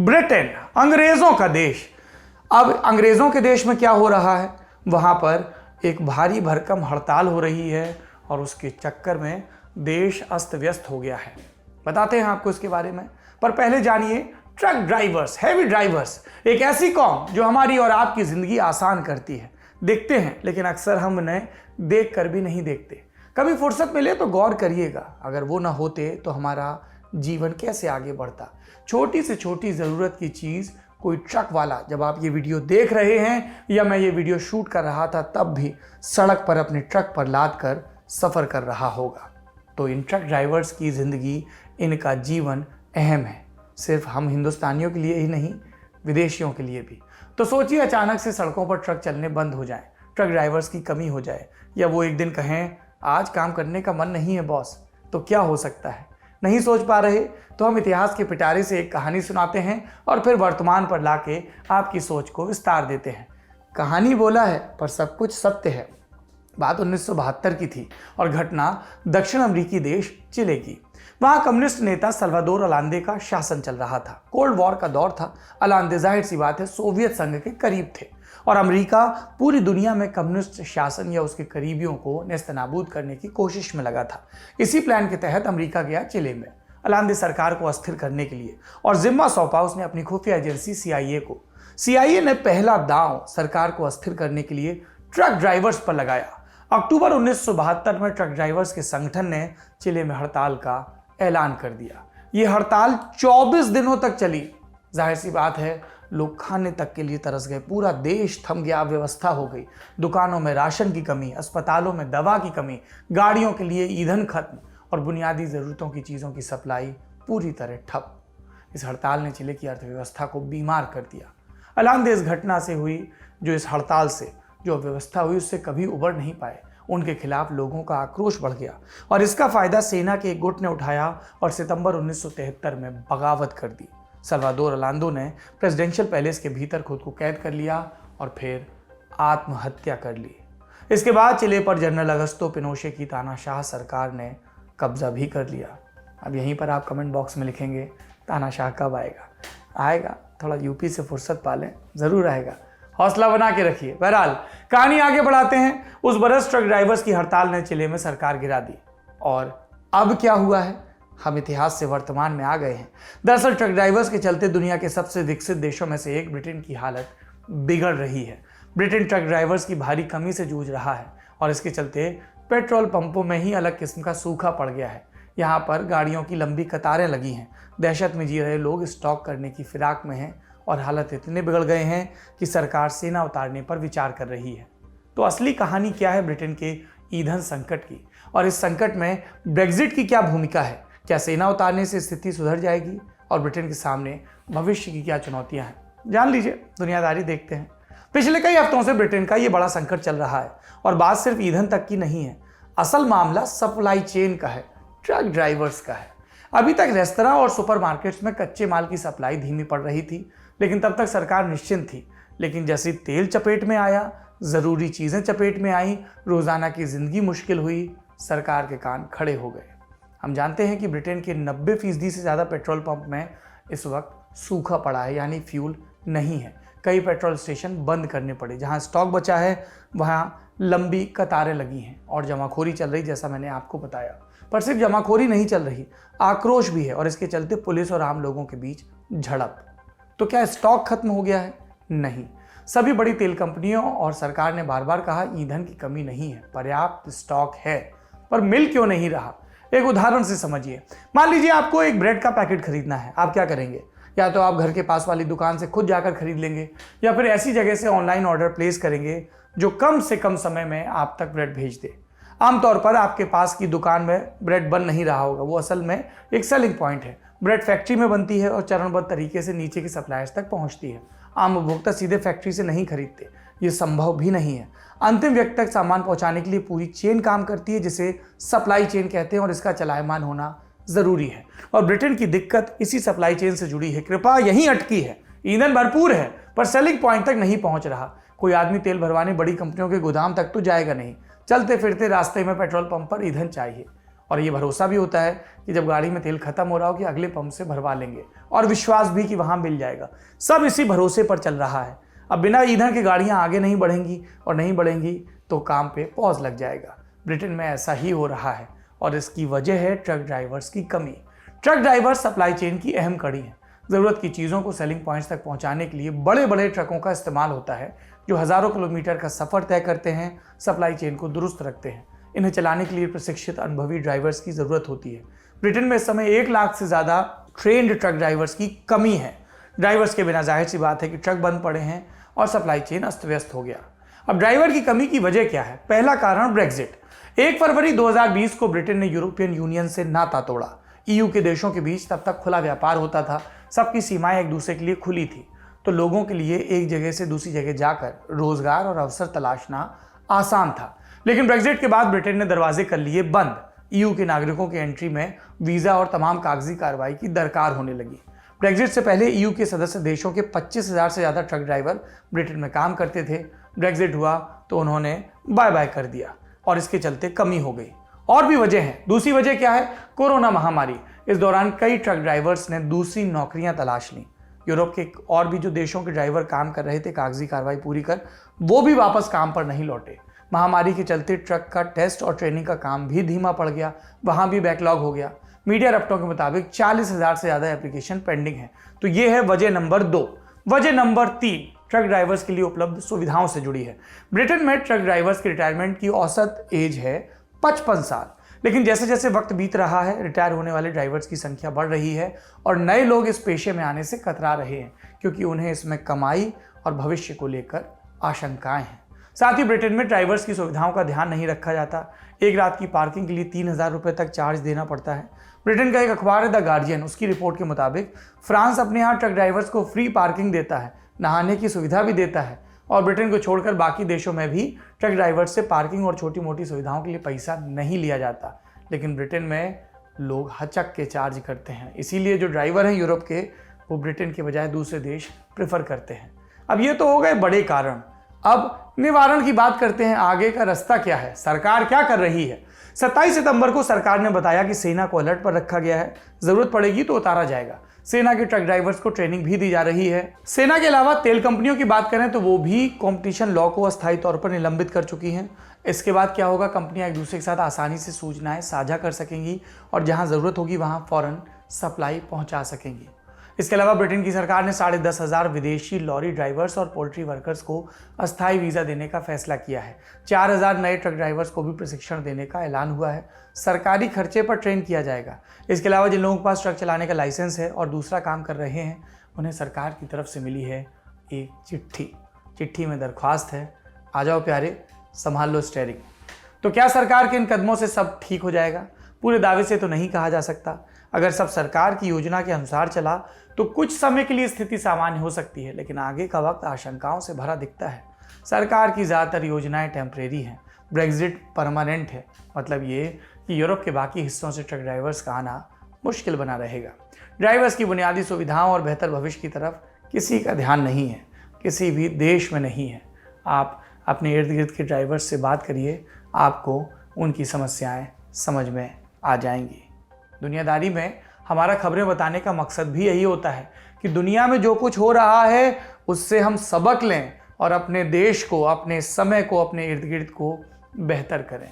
Britain, अंग्रेजों का देश। अब अंग्रेजों के देश में क्या हो रहा है, वहां पर एक भारी भरकम हड़ताल हो रही है और उसके चक्कर में देश अस्त व्यस्त हो गया है। बताते हैं आपको इसके बारे में, पर पहले जानिए ट्रक ड्राइवर्स, हैवी ड्राइवर्स, एक ऐसी कौम जो हमारी और आपकी जिंदगी आसान करती है। देखते हैं लेकिन अक्सर हम उन्हें देख कर भी नहीं देखते। कभी फुर्सत मिले तो गौर करिएगा, अगर वो ना होते तो हमारा जीवन कैसे आगे बढ़ता। छोटी से छोटी ज़रूरत की चीज़ कोई ट्रक वाला, जब आप ये वीडियो देख रहे हैं या मैं ये वीडियो शूट कर रहा था तब भी सड़क पर अपने ट्रक पर लाद कर सफ़र कर रहा होगा। तो इन ट्रक ड्राइवर्स की ज़िंदगी, इनका जीवन अहम है, सिर्फ हम हिंदुस्तानियों के लिए ही नहीं, विदेशियों के लिए भी। तो सोचिए अचानक से सड़कों पर ट्रक चलने बंद हो जाए, ट्रक ड्राइवर्स की कमी हो जाए, या वो एक दिन कहें आज काम करने का मन नहीं है बॉस, तो क्या हो सकता है। नहीं सोच पा रहे तो हम इतिहास के पिटारे से एक कहानी सुनाते हैं और फिर वर्तमान पर लाके आपकी सोच को विस्तार देते हैं। कहानी बोला है पर सब कुछ सत्य है। बात 1972 की थी और घटना दक्षिण अमेरिकी देश चिले की। वहां कम्युनिस्ट नेता सल्वाडोर अलांदे का शासन चल रहा था। कोल्ड वॉर का दौर था। अलांदे जाहिर सी बात है सोवियत संघ के करीब थे और अमेरिका पूरी दुनिया में कम्युनिस्ट शासन या उसके करीबियों को नेस्तनाबूद करने की कोशिश में लगा था। इसी प्लान के तहत अमेरिका गया चिले में अलांदे सरकार को अस्थिर करने के लिए और जिम्मा सौंपा उसने अपनी खुफिया एजेंसी CIA को। CIA ने पहला दांव सरकार को अस्थिर करने के लिए ट्रक ड्राइवर्स पर लगाया। अक्टूबर 1972 में ट्रक ड्राइवर्स के संगठन ने चिले में हड़ताल का ऐलान कर दिया। ये हड़ताल 24 दिनों तक चली। जाहिर सी बात है लोग खाने तक के लिए तरस गए, पूरा देश थम गया, अव्यवस्था हो गई। दुकानों में राशन की कमी, अस्पतालों में दवा की कमी, गाड़ियों के लिए ईंधन खत्म और बुनियादी ज़रूरतों की चीज़ों की सप्लाई पूरी तरह ठप। इस हड़ताल ने चिले की अर्थव्यवस्था को बीमार कर दिया। अलांदे इस घटना से हुई, जो इस हड़ताल से जो अव्यवस्था हुई उससे कभी उबर नहीं पाए। उनके खिलाफ लोगों का आक्रोश बढ़ गया और इसका फायदा सेना के एक गुट ने उठाया और सितंबर 1973 में बगावत कर दी। सल्वाडोर अलांदो ने प्रेसिडेंशियल पैलेस के भीतर खुद को कैद कर लिया और फिर आत्महत्या कर ली। इसके बाद चिले पर जनरल अगस्तो पिनोशे की तानाशाह सरकार ने कब्जा भी कर लिया। अब यहीं पर आप कमेंट बॉक्स में लिखेंगे तानाशाह कब आएगा। आएगा, थोड़ा यूपी से फुर्सत पालें, ज़रूर आएगा, हौसला बना के रखिए। बहरहाल कहानी आगे बढ़ाते हैं। उस बरस ट्रक ड्राइवर्स की हड़ताल ने चिले में सरकार गिरा दी और अब क्या हुआ है, हम इतिहास से वर्तमान में आ गए हैं। दरअसल ट्रक ड्राइवर्स के चलते दुनिया के सबसे विकसित देशों में से एक ब्रिटेन की हालत बिगड़ रही है। ब्रिटेन ट्रक ड्राइवर्स की भारी कमी से जूझ रहा है और इसके चलते पेट्रोल पंपों में ही अलग किस्म का सूखा पड़ गया है। यहाँ पर गाड़ियों की लंबी कतारें लगी हैं। दहशत में जी रहे लोग स्टॉक करने की फिराक में हैं और हालत इतने बिगड़ गए हैं कि सरकार सेना उतारने पर विचार कर रही है। तो असली कहानी क्या है ब्रिटेन के ईंधन संकट की, और इस संकट में ब्रेग्जिट की क्या भूमिका है? क्या सेना उतारने से स्थिति सुधर जाएगी और ब्रिटेन के सामने भविष्य की क्या चुनौतियां हैं? जान लीजिए, दुनियादारी देखते हैं। पिछले कई हफ्तों से ब्रिटेन का ये बड़ा संकट चल रहा है और बात सिर्फ ईंधन तक की नहीं है। असल मामला सप्लाई चेन का है, ट्रक ड्राइवर्स का है। अभी तक रेस्तरां और सुपरमार्केट्स में कच्चे माल की सप्लाई धीमी पड़ रही थी, लेकिन तब तक सरकार निश्चिंत थी। लेकिन जैसे तेल चपेट में आया, ज़रूरी चीज़ें चपेट में आई, रोज़ाना की ज़िंदगी मुश्किल हुई, सरकार के कान खड़े हो गए। हम जानते हैं कि ब्रिटेन के 90% से ज़्यादा पेट्रोल पंप में इस वक्त सूखा पड़ा है, यानी फ्यूल नहीं है। कई पेट्रोल स्टेशन बंद करने पड़े। जहां स्टॉक बचा है वहां लंबी कतारें लगी हैं और जमाखोरी चल रही, जैसा मैंने आपको बताया। पर सिर्फ जमाखोरी नहीं चल रही, आक्रोश भी है और इसके चलते पुलिस और आम लोगों के बीच झड़प। तो क्या स्टॉक खत्म हो गया है? नहीं। सभी बड़ी तेल कंपनियों और सरकार ने बार बार कहा ईंधन की कमी नहीं है, पर्याप्त स्टॉक है, पर मिल क्यों नहीं रहा? एक उदाहरण से समझिए। मान लीजिए आपको एक ब्रेड का पैकेट खरीदना है, आप क्या करेंगे? या तो आप घर के पास वाली दुकान से खुद जाकर खरीद लेंगे या फिर ऐसी जगह से ऑनलाइन ऑर्डर प्लेस करेंगे जो कम से कम समय में आप तक ब्रेड भेज दे। आमतौर पर आपके पास की दुकान में ब्रेड बन नहीं रहा होगा, वो असल में एक सेलिंग पॉइंट है। ब्रेड फैक्ट्री में बनती है और चरणबद्ध तरीके से नीचे के सप्लायर्स तक पहुंचती है। आम उपभोक्ता सीधे फैक्ट्री से नहीं खरीदते, ये संभव भी नहीं है। अंतिम व्यक्ति तक सामान पहुंचाने के लिए पूरी चेन काम करती है, जिसे सप्लाई चेन कहते हैं, और इसका चलायमान होना जरूरी है। और ब्रिटेन की दिक्कत इसी सप्लाई चेन से जुड़ी है। कृपा यहीं अटकी है। ईंधन भरपूर है पर सेलिंग पॉइंट तक नहीं पहुंच रहा। कोई आदमी तेल भरवाने बड़ी कंपनियों के गोदाम तक तो जाएगा नहीं, चलते फिरते रास्ते में पेट्रोल पंप पर ईंधन चाहिए और ये भरोसा भी होता है कि जब गाड़ी में तेल खत्म हो रहा हो कि अगले पंप से भरवा लेंगे, और विश्वास भी कि वहाँ मिल जाएगा। सब इसी भरोसे पर चल रहा है। अब बिना ईंधन की गाड़ियाँ आगे नहीं बढ़ेंगी, और नहीं बढ़ेंगी तो काम पे पॉज लग जाएगा। ब्रिटेन में ऐसा ही हो रहा है, और इसकी वजह है ट्रक ड्राइवर्स की कमी। ट्रक ड्राइवर्स सप्लाई चेन की अहम कड़ी हैं। ज़रूरत की चीज़ों को सेलिंग पॉइंट्स तक पहुंचाने के लिए बड़े बड़े ट्रकों का इस्तेमाल होता है, जो हज़ारों किलोमीटर का सफ़र तय करते हैं, सप्लाई चेन को दुरुस्त रखते हैं। इन्हें चलाने के लिए प्रशिक्षित अनुभवी ड्राइवर्स की ज़रूरत होती है। ब्रिटेन में इस समय 1 लाख से ज़्यादा ट्रेंड ट्रक ड्राइवर्स की कमी है। ड्राइवर्स के बिना जाहिर सी बात है कि ट्रक बंद पड़े हैं और सप्लाई चेन अस्त व्यस्त हो गया। अब ड्राइवर की कमी की वजह क्या है? पहला कारण ब्रेक्जिट। 1 फरवरी 2020 को ब्रिटेन ने यूरोपियन यूनियन से नाता तोड़ा। EU के देशों के बीच तब तक खुला व्यापार होता था, सबकी सीमाएं एक दूसरे के लिए खुली थी, तो लोगों के लिए एक जगह से दूसरी जगह जाकर रोजगार और अवसर तलाशना आसान था। लेकिन ब्रेक्जिट के बाद ब्रिटेन ने दरवाजे कर लिए बंद। EU के नागरिकों की एंट्री में वीज़ा और तमाम कागजी कार्रवाई की दरकार होने लगी। ब्रेक्जिट से पहले EU के सदस्य देशों के 25,000 से ज़्यादा ट्रक ड्राइवर ब्रिटेन में काम करते थे। ब्रेक्जिट हुआ तो उन्होंने बाय बाय कर दिया, और इसके चलते कमी हो गई। और भी वजह है। दूसरी वजह क्या है? कोरोना महामारी। इस दौरान कई ट्रक ड्राइवर्स ने दूसरी नौकरियां तलाश लीं। यूरोप के और भी जो देशों के ड्राइवर काम कर रहे थे कागजी कार्रवाई पूरी कर, वो भी वापस काम पर नहीं लौटे। महामारी के चलते ट्रक का टेस्ट और ट्रेनिंग का काम भी धीमा पड़ गया, वहां भी बैकलॉग हो गया। मीडिया रफ्तों के मुताबिक 40,000 से ज़्यादा एप्लीकेशन पेंडिंग है। तो ये है वजह नंबर 2। वजह नंबर 3 ट्रक ड्राइवर्स के लिए उपलब्ध सुविधाओं से जुड़ी है। ब्रिटेन में ट्रक ड्राइवर्स की रिटायरमेंट की औसत एज है 55 साल। लेकिन जैसे जैसे वक्त बीत रहा है, रिटायर होने वाले ड्राइवर्स की संख्या बढ़ रही है, और नए लोग इस पेशे में आने से कतरा रहे हैं, क्योंकि उन्हें इसमें कमाई और भविष्य को लेकर आशंकाएं हैं। साथ ही ब्रिटेन में ड्राइवर्स की सुविधाओं का ध्यान नहीं रखा जाता। एक रात की पार्किंग के लिए 3,000 रुपये तक चार्ज देना पड़ता है। ब्रिटेन का एक अखबार है द गार्जियन, उसकी रिपोर्ट के मुताबिक फ्रांस अपने यहाँ ट्रक ड्राइवर्स को फ्री पार्किंग देता है, नहाने की सुविधा भी देता है, और ब्रिटेन को छोड़कर बाकी देशों में भी ट्रक ड्राइवर्स से पार्किंग और छोटी मोटी सुविधाओं के लिए पैसा नहीं लिया जाता। लेकिन ब्रिटेन में लोग हचक के चार्ज करते हैं, इसीलिए जो ड्राइवर हैं यूरोप के, वो ब्रिटेन के बजाय दूसरे देश प्रेफर करते हैं। अब ये तो हो गए बड़े कारण। अब निवारण की बात करते हैं। आगे का रास्ता क्या है? सरकार क्या कर रही है? 27 सितंबर को सरकार ने बताया कि सेना को अलर्ट पर रखा गया है, जरूरत पड़ेगी तो उतारा जाएगा। सेना के ट्रक ड्राइवर्स को ट्रेनिंग भी दी जा रही है। सेना के अलावा तेल कंपनियों की बात करें तो वो भी कॉम्पिटिशन लॉ को अस्थायी तौर पर निलंबित कर चुकी हैं। इसके बाद क्या होगा? कंपनियां एक दूसरे के साथ आसानी से सूचनाएं साझा कर सकेंगी, और जहां जरूरत होगी वहां फौरन सप्लाई पहुंचा सकेंगी। इसके अलावा ब्रिटेन की सरकार ने 10,500 विदेशी लॉरी ड्राइवर्स और पोल्ट्री वर्कर्स को अस्थायी वीज़ा देने का फैसला किया है। 4,000 नए ट्रक ड्राइवर्स को भी प्रशिक्षण देने का ऐलान हुआ है। सरकारी खर्चे पर ट्रेन किया जाएगा। इसके अलावा जिन लोगों के पास ट्रक चलाने का लाइसेंस है और दूसरा काम कर रहे हैं, उन्हें सरकार की तरफ से मिली है एक चिट्ठी में दरख्वास्त है, आ जाओ प्यारे, संभाल लो स्टेयरिंग। तो क्या सरकार के इन कदमों से सब ठीक हो जाएगा? पूरे दावे से तो नहीं कहा जा सकता। अगर सब सरकार की योजना के अनुसार चला तो कुछ समय के लिए स्थिति सामान्य हो सकती है, लेकिन आगे का वक्त आशंकाओं से भरा दिखता है। सरकार की ज़्यादातर योजनाएं टेम्परेरी हैं। ब्रेक्जिट परमानेंट है, मतलब ये कि यूरोप के बाकी हिस्सों से ट्रक ड्राइवर्स का आना मुश्किल बना रहेगा। ड्राइवर्स की बुनियादी सुविधाओं और बेहतर भविष्य की तरफ किसी का ध्यान नहीं है, किसी भी देश में नहीं है। आप अपने इर्द गिर्द के ड्राइवर्स से बात करिए, आपको उनकी समस्याएं समझ में आ जाएंगी। दुनियादारी में हमारा खबरें बताने का मकसद भी यही होता है कि दुनिया में जो कुछ हो रहा है उससे हम सबक लें और अपने देश को, अपने समय को, अपने इर्द गिर्द को बेहतर करें।